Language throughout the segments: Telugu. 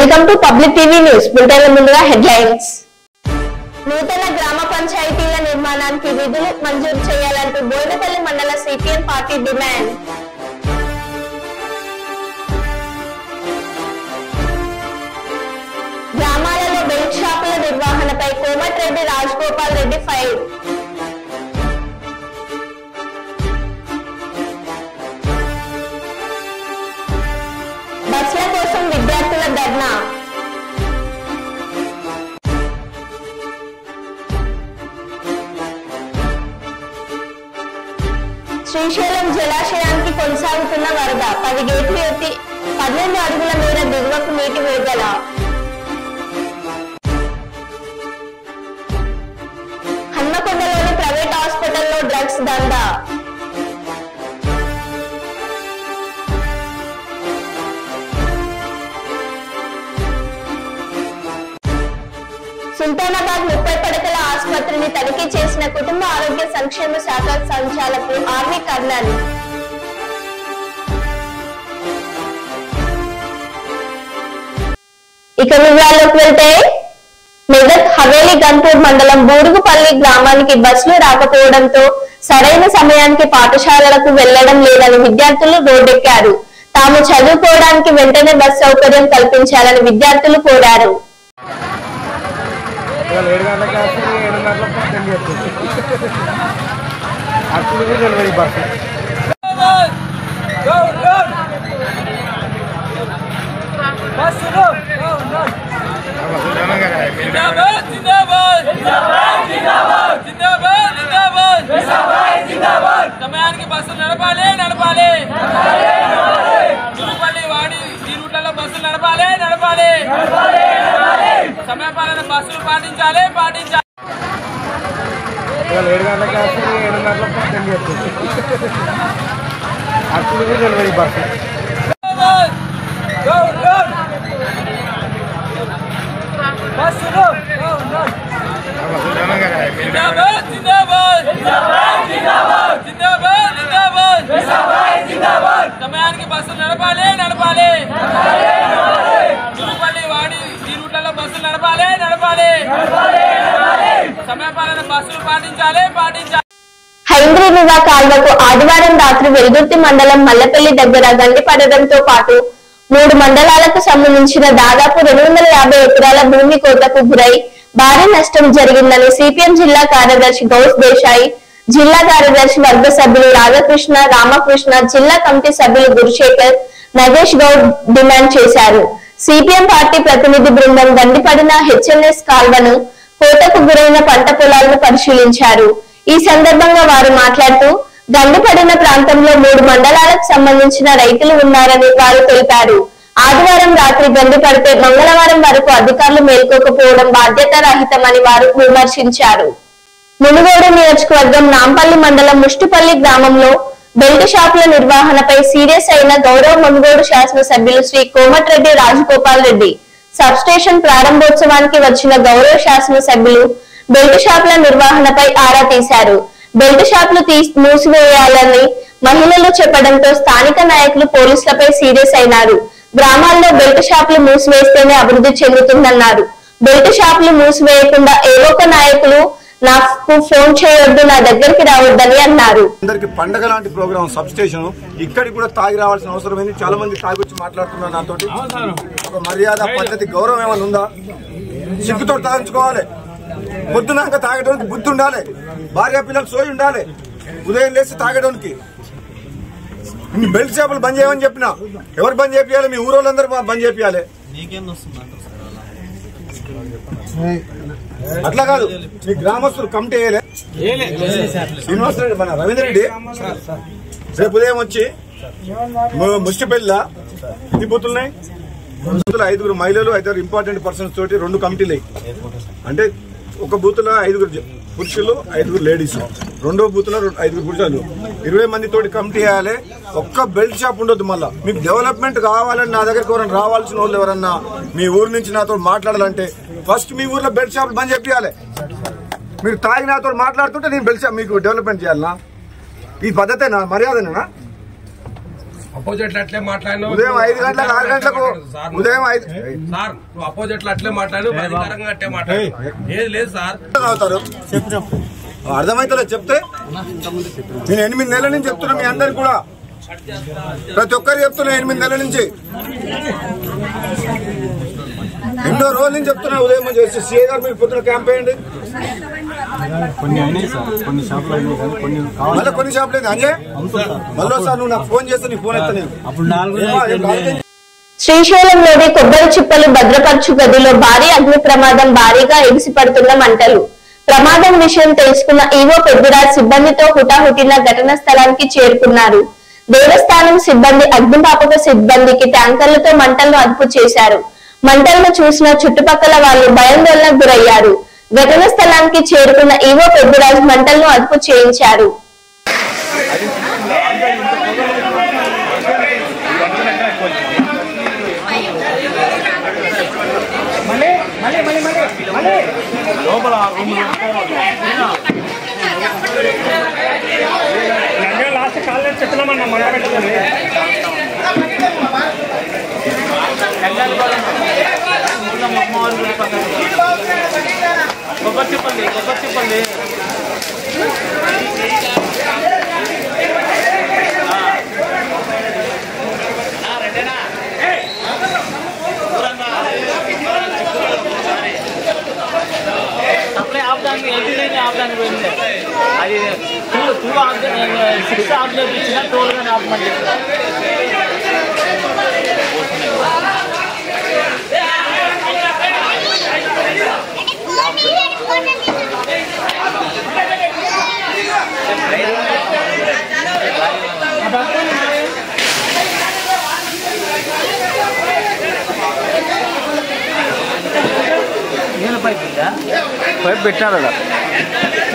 Welcome to public TV news bulletin. ముందుగా హెడ్లైన్స్. నూతన గ్రామ పంచాయతీల నిర్మాణానికి నిధులు మంజూరు చేయాలంటూ బోయినపల్లి మండల సిపిఎం పార్టీ డిమాండ్. గ్రామాలలో బెల్ట్ షాపుల నిర్వహణపై కోమటిరెడ్డి రాజగోపాల్ రెడ్డి ఫైర్. బస్సుల కోసం విద్యార్థుల ధర్నా. శ్రీశైలం జలాశయానికి కొనసాగుతున్న వరద 10 గేట్లు ఎత్తి 12 అడుగుల మేర దిగువకు నీటి విడుదల. హన్మకొండలోని ప్రైవేట్ హాస్పిటల్లో డ్రగ్స్ దందా. సుల్తానాబాద్ 30 పడకల ఆసుపత్రిని తనిఖీ చేసిన కుటుంబ ఆరోగ్య సంక్షేమ శాఖ సంచాలకులు ఆర్వి కర్నల్. ఇక వివరాల్లోకి వెళ్తే, మెదక్ హవేలీ గన్పూర్ మండలం బూరుగుపల్లి గ్రామానికి బస్సులు రాకపోవడంతో సరైన సమయానికి పాఠశాలలకు వెళ్లడం లేదని విద్యార్థులు రోడ్డెక్కారు. తాము చదువుకోవడానికి వెంటనే బస్ సౌకర్యం కల్పించాలని విద్యార్థులు కోరారు. సమయానికి బస్సులు నడపాలి నడపాలి తిరుపల్లి వాడి ఈ రూట్లలో బస్సులు నడపాలి నడపాలి సమయపాలన బస్సులు పాటించాలి పాటించాలి. 7 గంటలకు 7 గంటలకు బస్సు సమయానికి బస్సులు నడపాలి నడపాలి తిరుపల్లి వాడి ఈ రూట్లలో బస్సులు నడపాలి నడపాలి సమయపాలన బస్సులు పాటించాలి పాటించాలి. హైంద్రీనివా కాల్వకు ఆదివారం రాత్రి వెల్దుర్తి మండలం మల్లపల్లి దగ్గర గండి పడడంతో పాటు 3 మండలాలకు సంబంధించిన దాదాపు 250 ఎకరాల భూమి కోతకు గురై భారీ నష్టం జరిగిందని సిపిఎం జిల్లా కార్యదర్శి గౌస్ దేశాయి, జిల్లా కార్యదర్శి వర్గ సభ్యులు రాధాకృష్ణ, రామకృష్ణ, జిల్లా కమిటీ సభ్యులు గురుశేఖర్, నగేష్ గౌడ్ డిమాండ్ చేశారు. సిపిఎం పార్టీ ప్రతినిధి బృందం గండిపడిన హెచ్ఎన్ఎస్ కాల్వను, కోతకు గురైన పంట పొలాలను పరిశీలించారు. ఈ సందర్భంగా వారు మాట్లాడుతూ గండిపడిన ప్రాంతంలో 3 మండలాలకు సంబంధించిన రైతులు ఉన్నారని వారు తెలిపారు. ఆదివారం రాత్రి గండిపడితే మంగళవారం వరకు అధికారులు మేల్కోకపోవడం బాధ్యతారహితమని వారు విమర్శించారు. మునుగోడు నియోజకవర్గం నాంపల్లి మండలం ముష్టిపల్లి గ్రామంలో బెల్ట్ షాపుల నిర్వహణపై సీరియస్ అయిన గౌరవ మునుగోడు శాసనసభ్యులు శ్రీ కోమటిరెడ్డి రాజగోపాల్ రెడ్డి సబ్స్టేషన్ ప్రారంభోత్సవానికి వచ్చిన గౌరవ శాసనసభ్యులు బెల్ట్ షాపుల నిర్వహణపై ఆరా తీశారు. బెల్ట్ షాపులు మూసివేయాలని మహిళలు చెప్పడంతో స్థానిక నాయకులు పోలీసులపై సీరియస్ అయినారు. గ్రామాల్లో బెల్ట్ షాపులు మూసివేస్తేనే అభివృద్ధి చెందుతుందన్నారు. బెల్ట్ షాపులు మూసివేయకుండా ఏవొక నాయకులు నాకు ఫోన్ చేయొద్దు, నా దగ్గరికి రావద్దని అన్నారు. అందరికి పండగ లాంటి ప్రోగ్రామ్ సబ్స్టేషన్ ఇక్కడికి కూడా తాగి రావాల్సిన అవసరం ఏంది? చాలా మంది తాగి వచ్చి మాట్లాడుతున్నారు. నాతో ఒక మర్యాద పద్ధతి గౌరవం ఏమైనా ఉందా? సిగ్గుతో తాగించుకోవాలి. పొద్దునాక తాగడానికి బుద్ధి ఉండాలి. భార్య పిల్లలు సోయి ఉండాలి. ఉదయం లేచి తాగడానికి. ఇన్ని బెల్ట్ షాపులు బంద్ చేయమని చెప్పినా ఎవరు బంద్ చేయాలి? మీ ఊరోళ్ళందరూ బంద్ చేయాలి. అట్లా కాదు, మీ గ్రామస్తులు కమిటీ వేయలే. శ్రీనివాసరెడ్డి మన రవీంద్ర రెడ్డి రేపు ఉదయం వచ్చి ముష్టిపల్లిలో ఎన్ని బూతులున్నాయి? 5 మహిళలు, 5 ఇంపార్టెంట్ పర్సన్స్ తోటి 2 కమిటీలు. అంటే ఒక బూత్ లో 5 పురుషులు, 5 లేడీస్. రెండో బూత్ లో 5 పురుషులు, 20 మంది తోటి కమిటీ వేయాలి. ఒక్క బెల్ట్ షాప్ ఉండొద్దు. మళ్ళా మీకు డెవలప్మెంట్ కావాలని నా దగ్గరికి ఎవరైనా రావాల్సిన వాళ్ళు ఎవరన్నా మీ ఊరు నుంచి నాతో మాట్లాడాలంటే ఫస్ట్ మీ ఊర్లో బెల్ట్ షాప్ బంద్ చేయాలి. మీరు తాగి నాతో మాట్లాడుతుంటే నేను బెల్ట్ షాప్ మీకు డెవలప్మెంట్ చేయాలనా? ఈ పద్ధతేనా? మర్యాదనేనా? అపోజిట్ అట్లే మాట్లాడినా ఉదయం 5 గంటలకు 6 గంటలకు ఉదయం 5 సార్ నువ్వు అపోజిట్ అట్లే మాట్లాడు అధికారంగా అట్లే మాట్లాడు ఏది లేదు సార్ అవుతారు అర్థమైతలేదు చెప్తే నేను 8 నెలల నుంచి చెప్తున్నా మీ అందరికి కూడా ప్రతి ఒక్కరు చెప్తున్నా 8 నెలల నుంచి ఎన్నో రోజుల నుంచి చెప్తున్నా ఉదయం చేసి సీఏ గారు మీరు పొద్దున క్యాంప్ వేయండి మళ్ళీ కొన్ని షాపులు అయితే అంజే మళ్ళీ సార్ నువ్వు నాకు ఫోన్ చేస్తే నీ ఫోన్ ఎత్తా శ్రీశైలంలోని కొబ్బరి చిప్పలు భద్రపరచు గదిలో భారీ అగ్ని ప్రమాదం భారీగా ఎగిసిపడుతున్న మంటలు ప్రమాదం విషయం తెలుసుకున్న ఈవో పెద్దిరాజ్ సిబ్బందితో హుటాహుటిన ఘటనా స్థలానికి చేరుకున్నారు. దేవస్థానం సిబ్బంది అగ్నిమాపక సిబ్బందికి ట్యాంకర్లతో మంటలను అదుపు చేశారు. మంటలను చూసిన చుట్టుపక్కల వాళ్ళు భయాందోళనకు గురయ్యారు. ఘటనా స్థలానికి చేరుకున్న ఈవో పెద్దిరాజ్ మంటలను అదుపు చేయించారు. లాస్ట్ కాలేజ్ చెప్తున్నామన్నా మన పెట్టలేదు కొబ్బరి చెప్పండి సప్లై ఆపడానికి ఎల్టీడీ ఆపడానికి పోయింది అది 6 ఆపడానికి ఇచ్చిన టోల్గానే ఆపమని చెప్పారు. నీళ్ళ పైప్ ఉందా? పైప్ పెట్టినారు కదా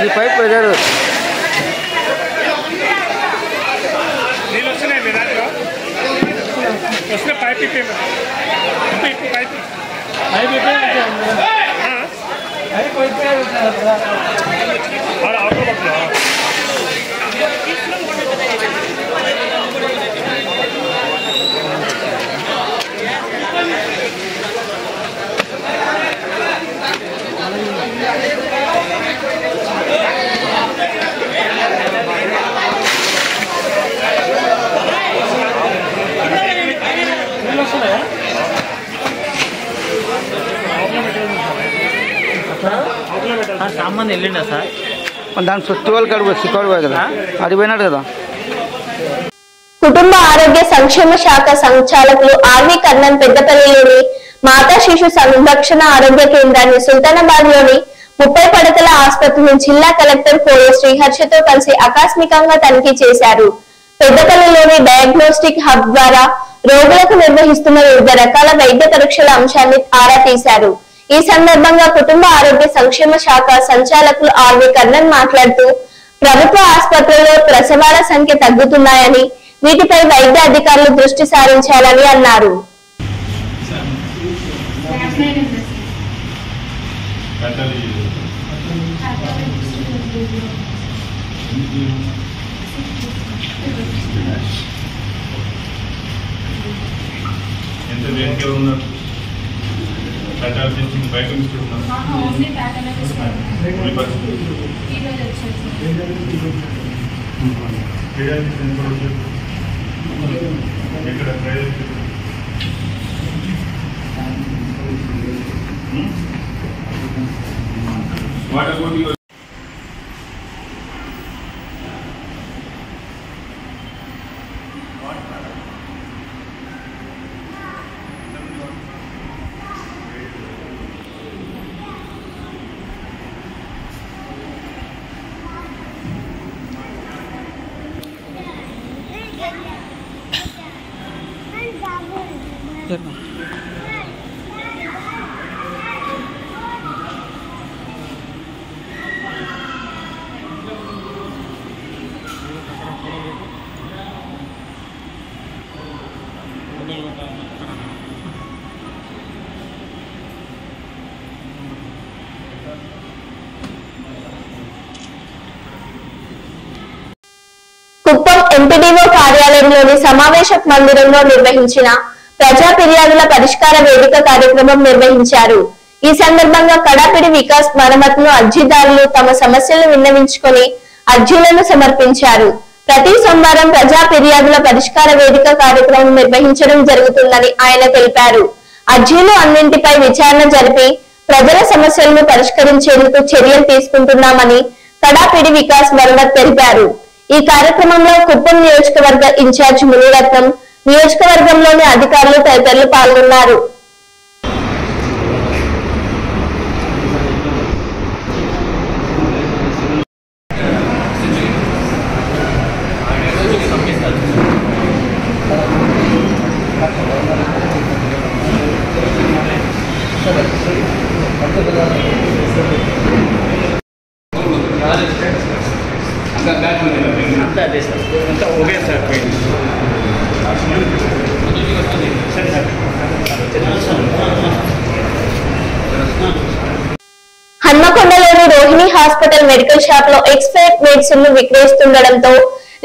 ఈ పైప్ పెట్టారు. నీళ్ళు వస్తున్నాయి మీ దాంట్లో వస్తున్న పైప్ సామాన్ వెళ్ళిండా సార్ దాని చుట్టూ కదా అది పోయినాడు కదా. కుటుంబ ఆరోగ్య సంక్షేమ శాఖ సంచాలకులు ఆర్వి కర్ణన్ పెద్దపల్లిలోని మాతా శిశు సంరక్షణ ఆరోగ్య కేంద్రాన్ని సుల్తానాబాద్ లోని 30 పడకల ఆసుపత్రిని జిల్లా కలెక్టర్ కోయ శ్రీహర్షతో కలిసి ఆకస్మికంగా తనిఖీ చేశారు. పెద్దపల్లిలోని డయాగ్నోస్టిక్ హబ్ ద్వారా రోగులకు నిర్వహిస్తున్న వివిధ రకాల వైద్య పరీక్షల అంశాన్ని ఆరా తీశారు. ఈ సందర్భంగా కుటుంబ ఆరోగ్య సంక్షేమ శాఖ సంచాలకులు ఆర్వి కర్ణన్ మాట్లాడుతూ ప్రభుత్వ ఆసుపత్రుల్లో ప్రసవాల సంఖ్య తగ్గుతున్నాయని వీటిపై వైద్య అధికారులు దృష్టి సారించాలని అన్నారు. బయట వాటర్ ఎంపీడీఓ కార్యాలయంలోని సమావేశ మందిరంలో నిర్వహించిన ప్రజా ఫిర్యాదుల పరిష్కార వేదిక కార్యక్రమం నిర్వహించారు. ఈ సందర్భంగా కడాపిడి వికాస్ మరమ్మతును అర్జీదారులు తమ సమస్యలను విన్నవించుకొని అర్జీలను సమర్పించారు. ప్రతి సోమవారం ప్రజా ఫిర్యాదుల పరిష్కార వేదిక కార్యక్రమం నిర్వహించడం జరుగుతుందని ఆయన తెలిపారు. అర్జీలు అన్నింటిపై విచారణ జరిపి ప్రజల సమస్యలను పరిష్కరించేందుకు చర్యలు తీసుకుంటున్నామని కడాపిడి వికాస్ మరమ్మత్ తెలిపారు. ఈ కార్యక్రమంలో కుప్పం నియోజకవర్గ ఇన్ఛార్జ్ మునిరత్నం, నియోజకవర్గంలోని అధికారులు తదితరులు పాల్గొన్నారు. హన్మకొండలోని రోహిణి హాస్పిటల్ మెడికల్ షాప్ లో ఎక్స్పైర్డ్ మెడిసిన్ ను విక్రయిస్తుండటంతో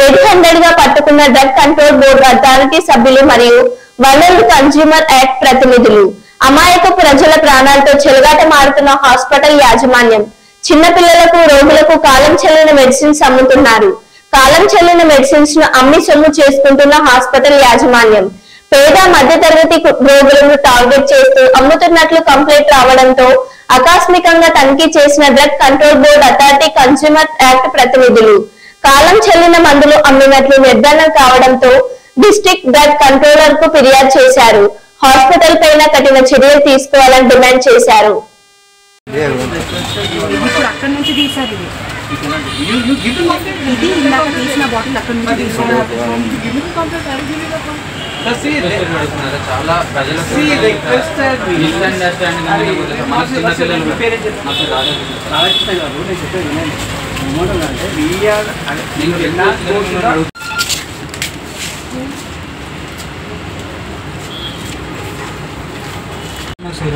రెడ్ హ్యాండెడ్ గా పట్టుకున్న డ్రగ్ కంట్రోల్ బోర్డు అథారిటీ సభ్యులు మరియు వనరులు కన్స్యూమర్ యాక్ట్ ప్రతినిధులు. అమాయక ప్రజల ప్రాణాలతో చెలగాటమాడుతున్న హాస్పిటల్ యాజమాన్యం చిన్న పిల్లలకు, రోగులకు కాలం చెల్లిన మెడిసిన్స్ అమ్ముతున్నారు. కాలం చెల్లిన మెడిసిన్స్ ను అమ్మి సొమ్ము చేసుకుంటున్న హాస్పిటల్ యాజమాన్యం పేద మధ్య తరగతి రోగులను టార్గెట్ చేస్తూ అమ్ముతున్నట్లు కంప్లైంట్ రావడంతో ఆకస్మికంగా తనిఖీ చేసిన drug control board authority consumer act ప్రతినిధులు కాలం చెల్లిన మందులు అమ్మినట్లు నిర్ధారణ కావడంతో డిస్ట్రిక్ట్ డ్రగ్ కంట్రోలర్ కు ఫిర్యాదు చేశారు. హాస్పిటల్ పైన కఠిన చర్యలు తీసుకోవాలని డిమాండ్ చేశారు. చాలా ప్రజలకు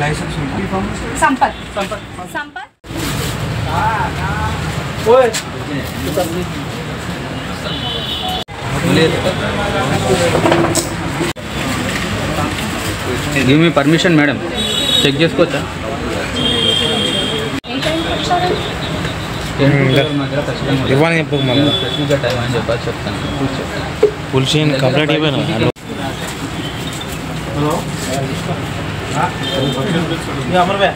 licence Sampath give me permission madam, check చేసుకోవచ్చా? ఇవ్వాలి ఖచ్చితంగా టైం అని చెప్పాలి, చెప్తాను. ఫుల్ సీన్ కంప్లీట్ అయిపోయినా. హలో అమర్ భయ్యా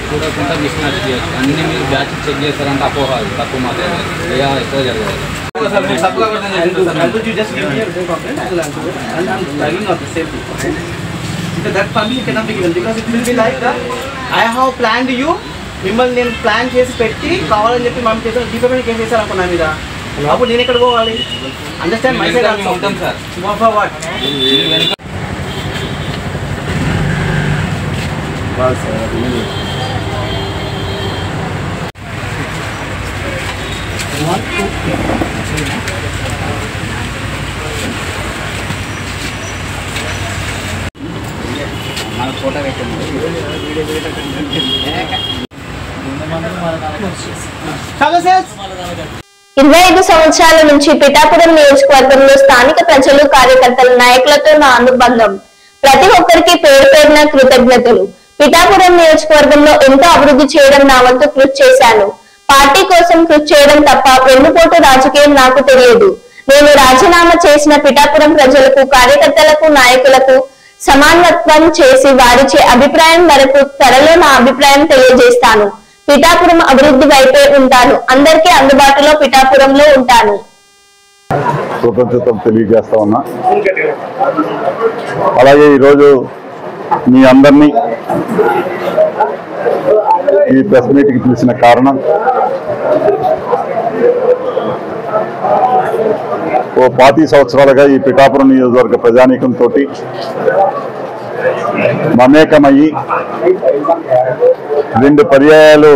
చూడకుండా మిస్ మ్యాచ్ చేయొచ్చు. అన్ని మీరు బ్యాచ్ చెక్ చేస్తారంటే అపోహ, తక్కువ మాత్రమే ఎక్కువ జరగదు. మిమ్మల్ని నేను ప్లాన్ చేసి పెట్టి కావాలని చెప్పి మనం చేసాం, డిఫెక్ట్ ఏం చేశారు అనుకున్నా మీద. అప్పుడు నేను ఎక్కడ పోవాలి? అండర్స్టాండ్ మై సైడ్ ఉంటాం సార్. వాట్ ఫోటో పెట్టండి. 25 సంవత్సరాల నుంచి పిఠాపురం నియోజకవర్గంలో స్థానిక ప్రజలు, కార్యకర్తల, నాయకులతో నా అనుబంధం. ప్రతి ఒక్కరికి పేరు పేరున కృతజ్ఞతలు. పిఠాపురం నియోజకవర్గంలో ఎంతో అభివృద్ధి చేయడం నా వంతు కృషి చేశాను. పార్టీ కోసం కృషి చేయడం తప్ప వెన్నుపోటు రాజకీయం నాకు తెలియదు. నేను రాజీనామా చేసిన పిఠాపురం ప్రజలకు, కార్యకర్తలకు, నాయకులకు సమానత్వం చేసి వారిచే అభిప్రాయం వరకు త్వరలో నా అభిప్రాయం తెలియజేస్తాను. పిఠాపురం అభివృద్ధి వైపే ఉంటాను. అందరికీ అందుబాటులో పిఠాపురంలో ఉంటాను. కృతజ్ఞతలు తెలియజేస్తా ఉన్నా. అలాగే ఈరోజు మీ అందరినీ ఈ ప్రెస్ మీట్కి పిలిచిన కారణం ఓ 25 సంవత్సరాలుగా ఈ పిఠాపురం నియోజకవర్గ ప్రజానీకంతో మమేకమయ్యి 2 పర్యాయాలు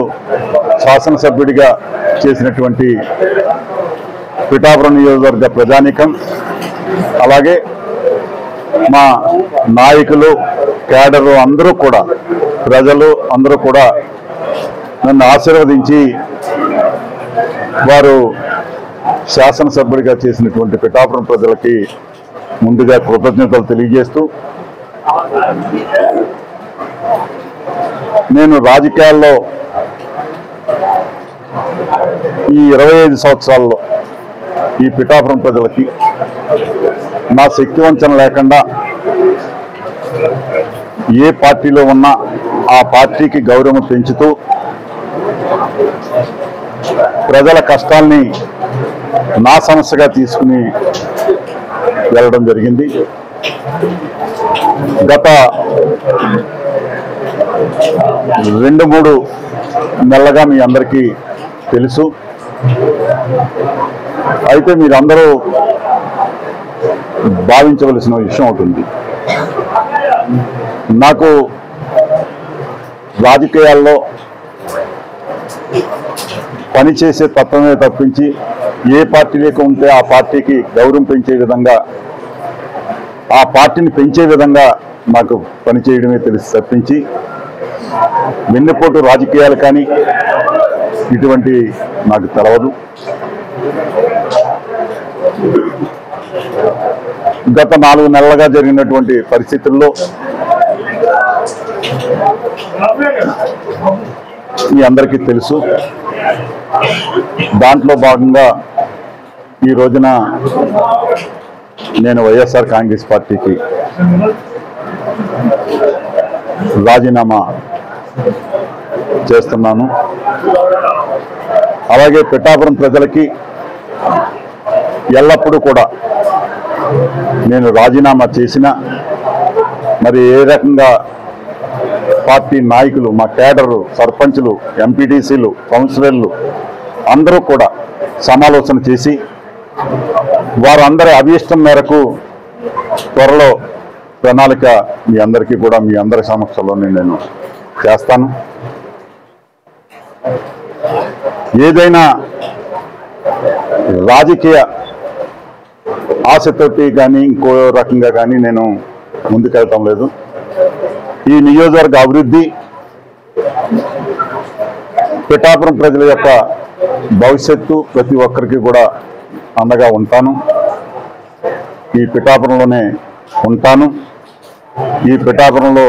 శాసనసభ్యుడిగా చేసినటువంటి పిఠాపురం నియోజకవర్గ ప్రజానీకం, అలాగే మా నాయకులు, క్యాడరు అందరూ కూడా, ప్రజలు అందరూ కూడా నన్ను ఆశీర్వదించి వారు శాసనసభ్యుడిగా చేసినటువంటి పిఠాపురం ప్రజలకి ముందుగా కృతజ్ఞతలు తెలియజేస్తూ, నేను రాజకీయాల్లో ఈ 25 సంవత్సరాల్లో ఈ పిఠాపురం ప్రజలకి నా శక్తి వంచన లేకుండా ఏ పార్టీలో ఉన్నా ఆ పార్టీకి గౌరవం పెంచుతూ ప్రజల కష్టాల్ని నా సమస్యగా తీసుకుని వెళ్ళడం జరిగింది. గత 2-3 నెలలుగా మీ అందరికీ తెలుసు. అయితే మీరందరూ భావించవలసిన విషయం అవుతుంది. నాకు రాజకీయాల్లో పనిచేసే తత్వమే తప్పించి ఏ పార్టీలోకి ఉంటే ఆ పార్టీకి గౌరవం పెంచే విధంగా, ఆ పార్టీని పెంచే విధంగా నాకు పనిచేయడమే తెలిసి తప్పించి వెన్నుపోటు రాజకీయాలు కానీ ఇటువంటి నాకు తెలవదు. గత 4 నెలలుగా జరిగినటువంటి పరిస్థితుల్లో మీ అందరికీ తెలుసు. దాంట్లో భాగంగా ఈ రోజున నేను వైఎస్ఆర్ కాంగ్రెస్ పార్టీకి రాజీనామా చేస్తున్నాను. అలాగే పిఠాపురం ప్రజలకి ఎల్లప్పుడూ కూడా నేను రాజీనామా చేసిన మరి ఏ రకంగా పార్టీ నాయకులు, మా కేడరు, సర్పంచులు, ఎంపీటీసీలు, కౌన్సిలర్లు అందరూ కూడా సమాలోచన చేసి వారందరి అభీష్టం మేరకు త్వరలో ప్రణాళిక మీ అందరికీ కూడా మీ అందరి సమక్షంలోనే నేను చేస్తాను. ఏదైనా రాజకీయ ఆశతోటి కానీ ఇంకో రకంగా కానీ నేను ముందుకెళ్తాం లేదు. ఈ నియోజకవర్గ అభివృద్ధి, పిఠాపురం ప్రజల యొక్క భవిష్యత్తు ప్రతి ఒక్కరికి కూడా అండగా ఉంటాను. ఈ పిఠాపురంలోనే ఉంటాను. ఈ పిఠాపురంలో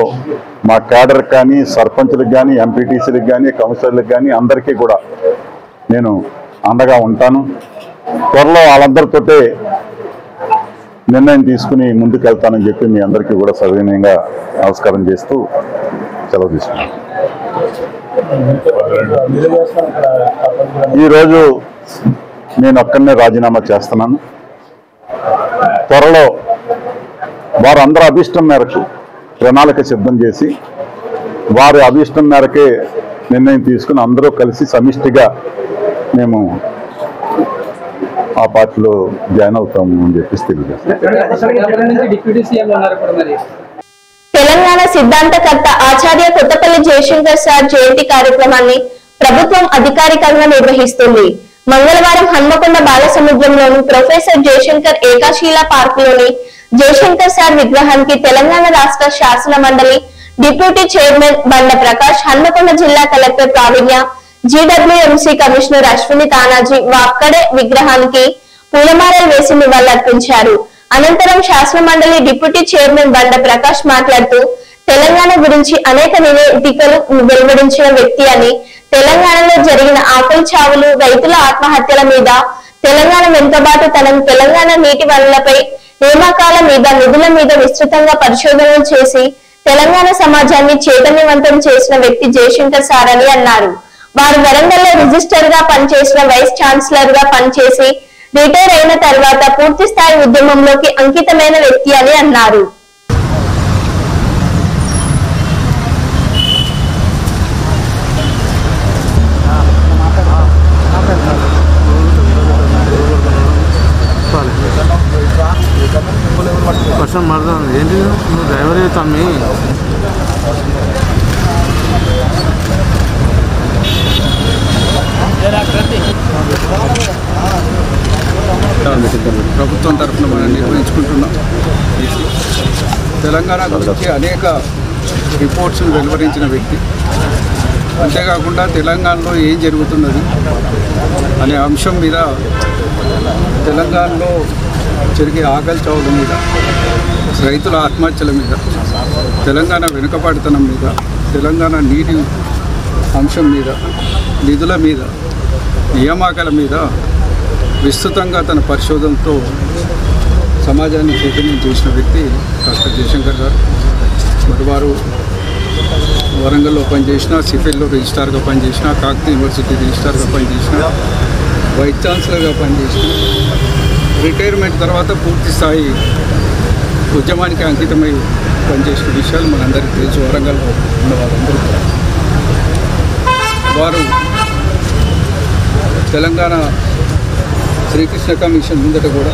మా క్యాడర్కి కానీ, సర్పంచులకు కానీ, ఎంపీటీసీలకు కానీ, కౌన్సిలర్లకు కానీ అందరికీ కూడా నేను అండగా ఉంటాను. త్వరలో వాళ్ళందరితోటే నిర్ణయం తీసుకుని ముందుకెళ్తానని చెప్పి మీ అందరికీ కూడా సవినయంగా నమస్కారం చేస్తూ సెలవు తీసుకున్నాను. ఈరోజు నేను ఒక్కనే రాజీనామా చేస్తున్నాను. త్వరలో వారందరూ అభీష్టం మేరకు ప్రణాళిక సిద్ధం చేసి వారి అభీష్టం మేరకే నిర్ణయం తీసుకుని అందరూ కలిసి సమిష్టిగా మేము ఆ పార్టీలో జాయిన్ అవుతాము అని చెప్పేసి తెలియజేస్తాం. తెలంగాణ సిద్ధాంతకర్త ఆచార్య కొత్తపల్లి జయశంకర్ సార్ జయంతి కార్యక్రమాన్ని ప్రభుత్వం అధికారికంగా నిర్వహిస్తుంది. మంగళవారం హన్మకొండ బాలసముద్రంలోని ప్రొఫెసర్ జయశంకర్ ఏకాశీల పార్కులోని జయశంకర్ సార్ విగ్రహానికి తెలంగాణ రాష్ట్ర శాసన మండలి డిప్యూటీ చైర్మన్ బండ ప్రకాష్, హన్మకొండ జిల్లా collector Praveenya, GWMC commissioner Ashwini Tanaji Wakade విగ్రహానికి పూలమాలలు వేసి నివాళులర్పించారు. అనంతరం శాసన మండలి డిప్యూటీ చైర్మన్ బండ ప్రకాష్ మాట్లాడుతూ తెలంగాణ గురించి అనేక నివేదికలు వెలువడించిన వ్యక్తి అని, తెలంగాణలో జరిగిన ఆకలి చావులు, రైతుల ఆత్మహత్యల మీద, తెలంగాణ వెనుకబాటుతనం, తెలంగాణ నీటి వనరులపై, నియామకాల మీద, నిధుల మీద విస్తృతంగా పరిశోధనలు చేసి తెలంగాణ సమాజాన్ని చైతన్యవంతం చేసిన వ్యక్తి జయశంకర్ సార్ అని అన్నారు. వారు వరంగల్లో రిజిస్టర్ గా పనిచేసిన వైస్ ఛాన్సలర్ గా పనిచేసి రిటైర్ అయిన తర్వాత పూర్తి స్థాయి ఉద్యమంలోకి అంకితమైన వ్యక్తి అని అన్నారు. కోసం మరదం ఏంటి నువ్వు డ్రైవర్ తమ్మి ప్రభుత్వం తరఫున మనం నిర్వహించుకుంటున్నాం. తెలంగాణ గురించి అనేక రిపోర్ట్స్ వెలువరించిన వ్యక్తి. అంతేకాకుండా తెలంగాణలో ఏం జరుగుతున్నది అనే అంశం మీద, తెలంగాణలో జరిగే ఆకలి చావుల మీద, రైతుల ఆత్మహత్యల మీద, తెలంగాణ వెనుకబడితనం మీద, తెలంగాణ నీటి అంశం మీద, నిధుల మీద, నియామకాల మీద విస్తృతంగా తన పరిశోధనతో సమాజాన్ని చైతన్యం చేసిన వ్యక్తి డాక్టర్ జయశంకర్ గారు. మరి వారు వరంగల్లో పనిచేసిన, సిఫెల్లో రిజిస్ట్రార్గా పనిచేసిన, కాకతీయ యూనివర్సిటీ రిజిస్ట్రార్గా పనిచేసిన, వైస్ ఛాన్సలర్గా పనిచేసిన, రిటైర్మెంట్ తర్వాత పూర్తి స్థాయి ఉద్యమానికి అంకితమై పనిచేసిన విషయాలు మనందరికీ తెలుసు. వరంగల్లో ఉన్న వారందరూ వారు తెలంగాణ శ్రీకృష్ణ కమిషన్ ముందట కూడా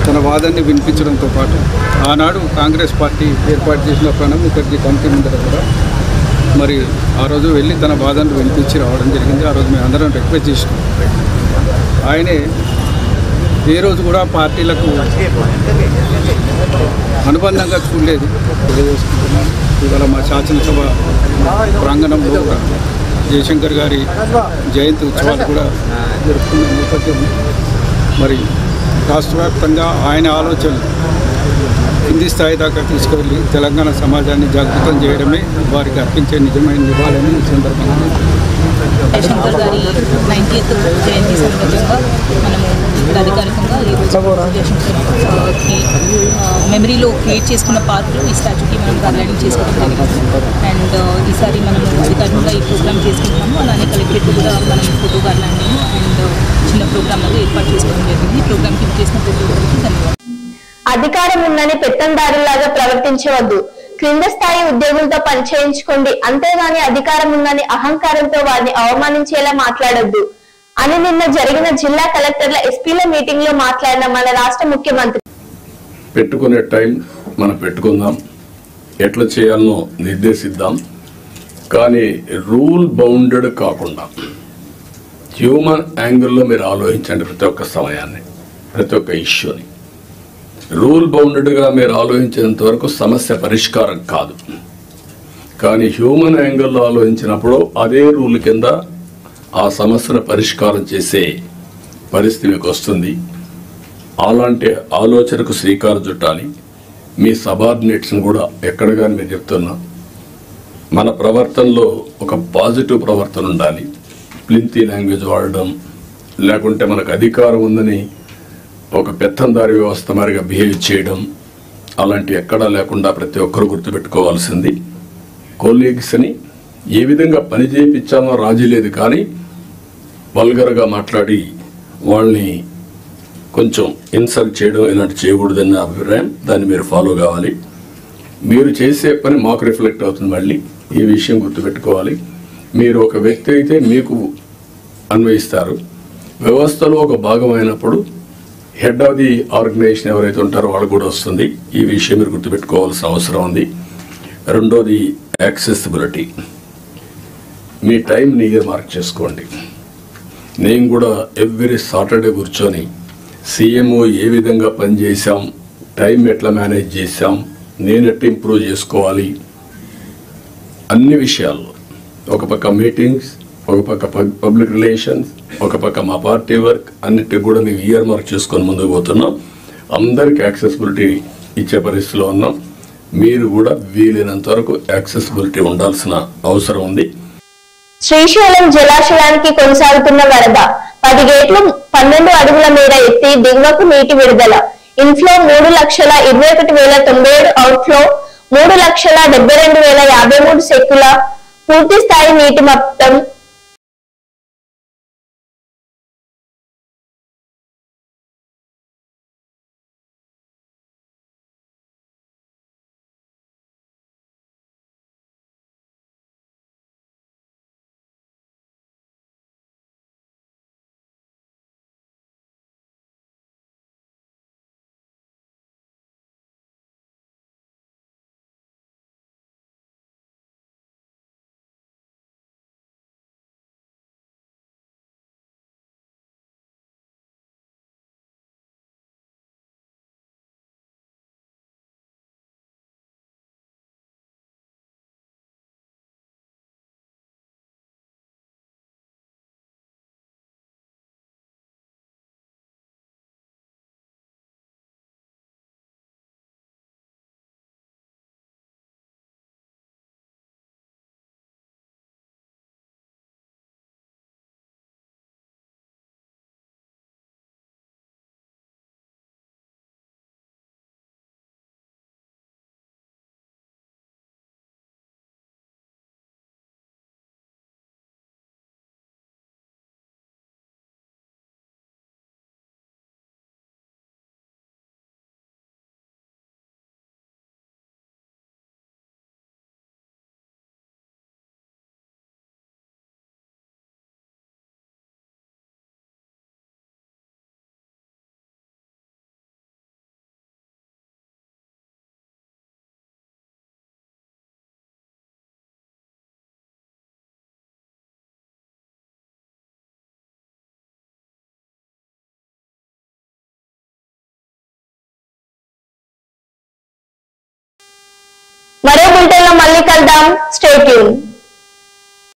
తన వాదాన్ని వినిపించడంతో పాటు ఆనాడు కాంగ్రెస్ పార్టీ ఏర్పాటు చేసిన ప్రణబ్ ముఖర్జీ కమిటీ ముందట కూడా మరి ఆ రోజు వెళ్ళి తన వాదాన్ని వినిపించి రావడం జరిగింది. ఆ రోజు మేము అందరం రిక్వెస్ట్ చేసినాం. ఆయనే ఏ రోజు కూడా పార్టీలకు అనుబంధంగా చూడలేదు. తెలియజేసుకుంటున్నాను. ఇవాళ మా శాసనసభ ప్రాంగణంలో కూడా జయశంకర్ గారి జయంతి ఉత్సవాలు కూడా జరుపుకున్న నేపథ్యం మరి రాష్ట్ర వ్యాప్తంగా ఆయన ఆలోచనలు కింది స్థాయి దాకా తీసుకువెళ్ళి తెలంగాణ సమాజాన్ని జాగృతం చేయడమే వారికి అర్పించే నిజమైన నివాళని ఈ సందర్భంగా జయశంకర్ గారి 90th జయంతి సందర్భంగా మనము ఇక్కడ అధికారికంగా జయశంకర్కి మెమరీలో క్రియేట్ చేసుకున్న పార్క్ ఈ స్టాచ్యూకి మనం గార్లెండింగ్ చేసుకోవడం జరిగింది. అండ్ ఈసారి మనము అధికారికంగా ఈ ప్రోగ్రామ్ చేసుకుంటున్నాము. అలానే కలెక్టరేట్ కూడా మనం ఫోటో గార్లెండింగ్ అండ్ చిన్న ప్రోగ్రామ్ అనేది ఏర్పాటు చేసుకోవడం జరిగింది. ఈ ప్రోగ్రామ్కి చేసిన ప్రతి ఒక్కరికి ధన్యవాదాలు. అధికారం ఉందని పెత్తందారులాగా ప్రవర్తించవద్దు. క్రింద స్థాయి ఉద్యోగులతో పనిచేయించుకోండి. అంతేగాని అధికారం ఉందని అహంకారంతో వారిని అవమానించేలా మాట్లాడొద్దు అని నిన్న జరిగిన జిల్లా కలెక్టర్ల ఎస్పీల మీటింగ్ లో మాట్లాడిన మన రాష్ట్ర ముఖ్యమంత్రి. పెట్టుకునే టైం మనం పెట్టుకుందాం, ఎట్లా చేయాలనో నిర్దేశిద్దాం. కానీ రూల్ బౌండెడ్ కాకుండా హ్యూమన్ యాంగిల్లో మీరు ఆలోచించండి. ప్రతి ఒక్క సమయాన్ని, ప్రతి ఒక్క ఇష్యూని రూల్ బౌండెడ్గా మీరు ఆలోచించేంత వరకు సమస్య పరిష్కారం కాదు. కానీ హ్యూమన్ యాంగిల్లో ఆలోచించినప్పుడు అదే రూల్ కింద ఆ సమస్యను పరిష్కారం చేసే పరిస్థితి మీకు వస్తుంది. అలాంటి ఆలోచనకు శ్రీకారం చుట్టాలి. మీ సబార్డినేట్స్ని కూడా ఎక్కడ కానీ మీరు చెప్తున్నా, మన ప్రవర్తనలో ఒక పాజిటివ్ ప్రవర్తన ఉండాలి. ప్లింతీ లాంగ్వేజ్ వాడడం, లేకుంటే మనకు అధికారం ఉందని ఒక పెత్తందారి వ్యవస్థ మరిగా బిహేవ్ చేయడం, అలాంటి ఎక్కడా లేకుండా ప్రతి ఒక్కరు గుర్తుపెట్టుకోవాల్సింది. కొలీగ్స్ని ఏ విధంగా పని చేయించామో రాజీ లేదు, కానీ వల్గర్గా మాట్లాడి వాళ్ళని కొంచెం ఇన్సల్ట్ చేయడం ఇలాంటి చేయకూడదన్న అభిప్రాయం. దాన్ని మీరు ఫాలో కావాలి. మీరు చేసే పని మాకు రిఫ్లెక్ట్ అవుతుంది. మళ్ళీ ఈ విషయం గుర్తుపెట్టుకోవాలి. మీరు ఒక వ్యక్తి అయితే మీకు అన్వయిస్తారు. వ్యవస్థలో ఒక భాగమైనప్పుడు హెడ్ ఆఫ్ ది ఆర్గనైజేషన్ ఎవరైతే ఉంటారో వాళ్ళు కూడా వస్తుంది. ఈ విషయం మీరు గుర్తుపెట్టుకోవాల్సిన అవసరం ఉంది. రెండోది యాక్సెసిబిలిటీ. మీ టైంని ఇయర్ మార్క్ చేసుకోండి. నేను కూడా ఎవ్రీ సాటర్డే కూర్చొని సీఎంఓ ఏ విధంగా పనిచేసాం, టైం ఎట్లా మేనేజ్ చేశాం, నేను ఎట్లా ఇంప్రూవ్ చేసుకోవాలి, అన్ని విషయాల్లో ఒక పక్క మీటింగ్స్, ఒక పక్క పబ్లిక్ రిలేషన్స్, ఒక పక్క మా పార్టీ వర్క్, అన్నిటికి కూడా మేము ఇయర్ మార్క్ చేసుకొని ముందుకు పోతున్నాం. అందరికి యాక్సెసిబిలిటీ ఇచ్చే పరిస్థితిలో ఉన్నాం. మీరు కూడా వీలైనంత వరకు యాక్సెసిబిలిటీ ఉండాల్సిన అవసరం ఉంది. శ్రీశైలం జలాశయానికి కొనసాగుతున్న వరద 10 గేట్లు 12 అడుగుల మేర ఎత్తి దిగువకు నీటి విడుదల. ఇన్ఫ్లో 3,21,097, అవుట్ఫ్లో 3,72,053 సెక్కుల. పూర్తి స్థాయి నీటి మట్టం మరో బులెటిన్ లో మళ్ళీ కలుద్దాం. Stay tune.